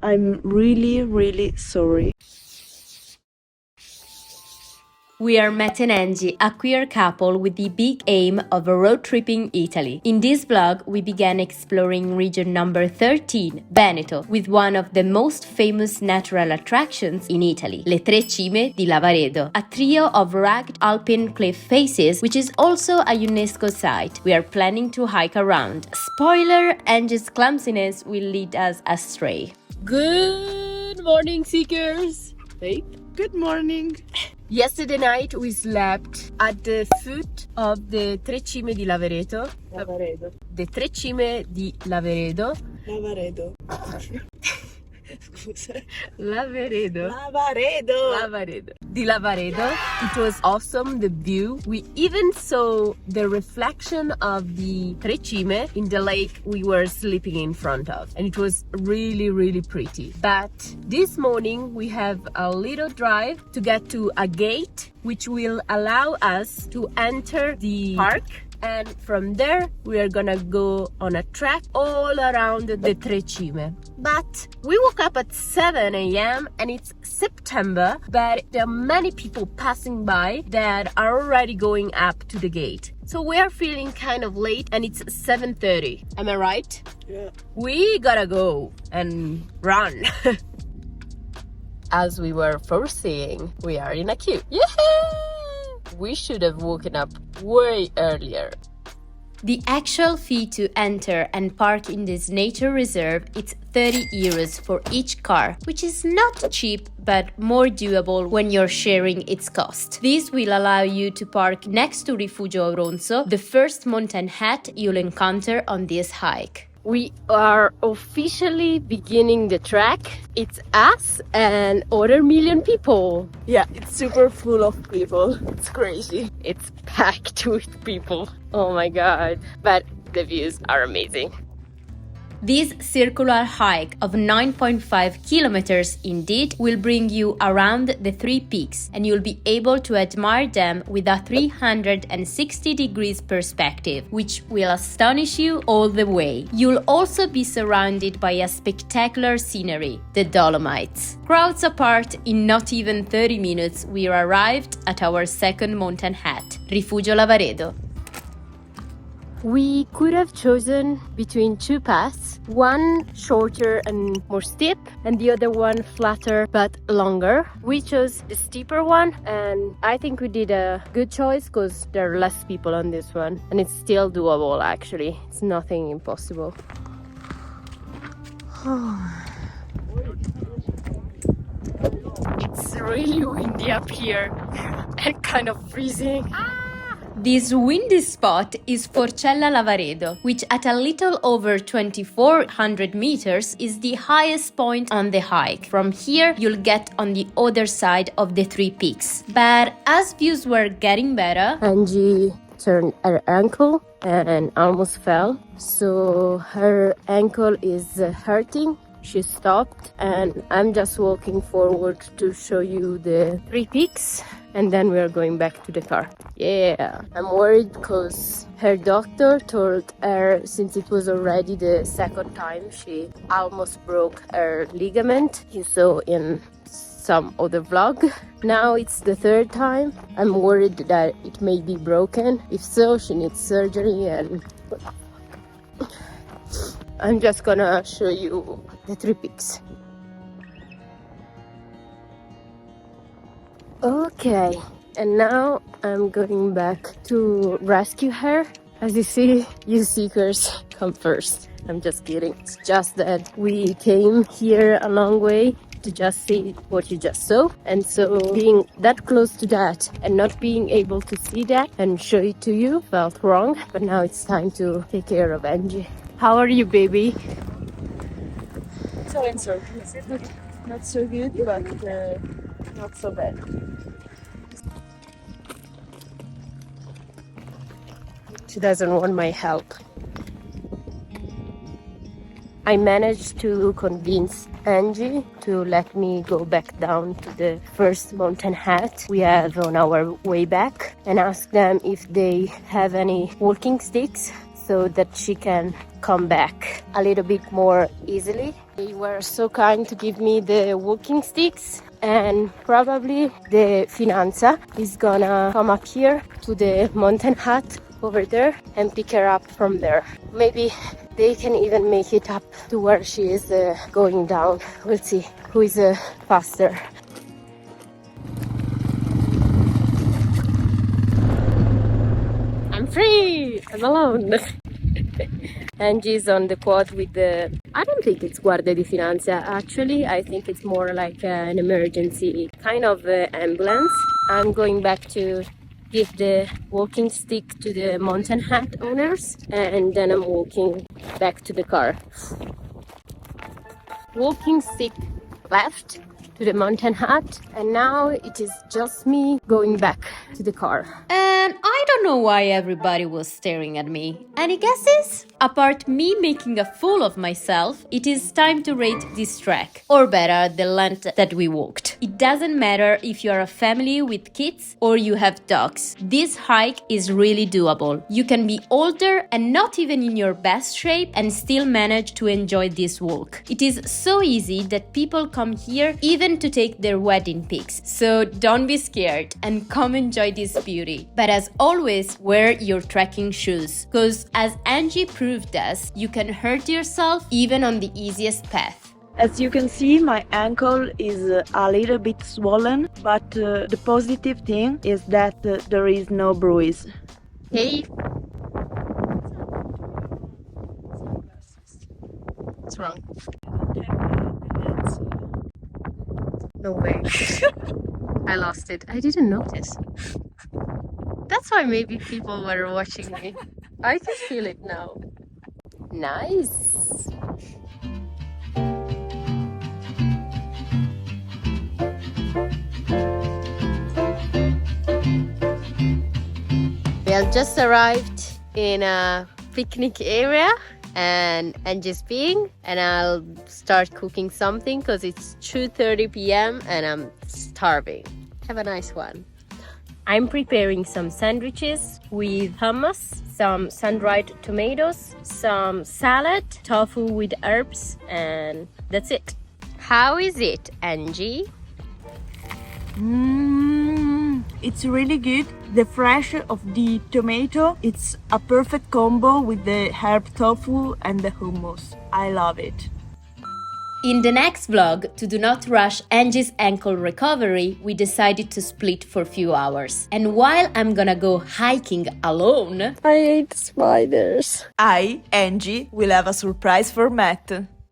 I'm really, really sorry. We are Mat and Angie, a queer couple with the big aim of road tripping Italy. In this vlog, we began exploring region number 13, Veneto, with one of the most famous natural attractions in Italy, le Tre Cime di Lavaredo, a trio of rugged alpine cliff faces, which is also a UNESCO site. We are planning to hike around. Spoiler, Angie's clumsiness will lead us astray. Good morning, seekers! Hey. Good morning. Yesterday night we slept at the foot of the Tre Cime di Lavaredo. Lavaredo. The Tre Cime di Lavaredo. Lavaredo. Scusa. Lavaredo. Lavaredo. Di Lavaredo. It was awesome, the view. We even saw the reflection of the Tre Cime in the lake we were sleeping in front of. And it was really, really pretty. But this morning we have a little drive to get to a gate which will allow us to enter the park. And from there we are gonna go on a trek all around the Tre Cime. But we woke up at 7 a.m. and it's September, but there are many people passing by that are already going up to the gate. So we are feeling kind of late and it's 7:30. Am I right? Yeah. We gotta go and run. As we were foreseeing, we are in a queue. Yeah! We should have woken up way earlier. The actual fee to enter and park in this nature reserve is 30 euros for each car, which is not cheap but more doable when you're sharing its cost. This will allow you to park next to Rifugio Auronzo, the first mountain hat you'll encounter on this hike. We are officially beginning the trek. It's us and other million people. Yeah, it's super full of people. It's crazy. It's packed with people. Oh my god. But the views are amazing. This circular hike of 9.5 kilometers indeed will bring you around the three peaks, and you'll be able to admire them with a 360 degrees perspective, which will astonish you all the way. You'll also be surrounded by a spectacular scenery, the Dolomites. Crowds apart, in not even 30 minutes, we arrived at our second mountain hat, Rifugio Lavaredo. We could have chosen between two paths, one shorter and more steep, and the other one flatter but longer. We chose the steeper one, and I think we did a good choice because there are less people on this one, and it's still doable actually. It's nothing impossible. It's really windy up here and kind of freezing. This windy spot is Forcella Lavaredo, which at a little over 2,400 meters is the highest point on the hike. From here, you'll get on the other side of the three peaks. But as views were getting better, Angie turned her ankle and almost fell. So her ankle is hurting. She stopped and I'm just walking forward to show you the three peaks. And then we are going back to the car. Yeah, I'm worried because her doctor told her, since it was already the second time she almost broke her ligament, you saw in some other vlog. Now it's the third time. I'm worried that it may be broken. If so, she needs surgery, and I'm just gonna show you the three peaks. Okay, and now I'm going back to rescue her. As you see, you seekers come first. I'm just kidding. It's just that we came here a long way to just see what you just saw. And so being that close to that and not being able to see that and show it to you felt wrong. But now it's time to take care of Angie. How are you, baby? So and so. Not so good, but not so bad. She doesn't want my help. I managed to convince Angie to let me go back down to the first mountain hat we have on our way back and ask them if they have any walking sticks. so that she can come back a little bit more easily. They were so kind to give me the walking sticks, and probably the Finanza is gonna come up here to the mountain hut over there and pick her up from there. Maybe they can even make it up to where she is going down. We'll see who is faster. I'm free! I'm alone! Angie's on the quad with the... I don't think it's Guardia di Finanza, actually. I think it's more like an emergency kind of ambulance. I'm going back to give the walking stick to the mountain hut owners, and then I'm walking back to the car. Walking stick left to the mountain hut, and now it is just me going back to the car. And I don't know why everybody was staring at me. Any guesses? Apart me making a fool of myself, it is time to rate this trek, or better, the length that we walked. It doesn't matter if you are a family with kids or you have dogs. This hike is really doable. You can be older and not even in your best shape and still manage to enjoy this walk. It is so easy that people come here even to take their wedding pics. So don't be scared and come enjoy this beauty. But as always, wear your trekking shoes, because as Angie proved us, you can hurt yourself even on the easiest path. As you can see, my ankle is a little bit swollen, but the positive thing is that there is no bruise. Hey, What's wrong? no way. I lost it. I didn't notice. That's why maybe people were watching me. I can feel it now. Nice. We have just arrived in a picnic area, and Angie's peeing, and I'll start cooking something because it's 2:30 p.m. and I'm starving. Have a nice one. I'm preparing some sandwiches with hummus, some sun-dried tomatoes, some salad, tofu with herbs, and that's it. How is it, Angie? It's really good. The fresh of the tomato, it's a perfect combo with the herb tofu and the hummus. I love it. In the next vlog, to do not rush Angie's ankle recovery, we decided to split for a few hours. And while I'm gonna go hiking alone, I hate spiders. I, Angie, will have a surprise for Matt.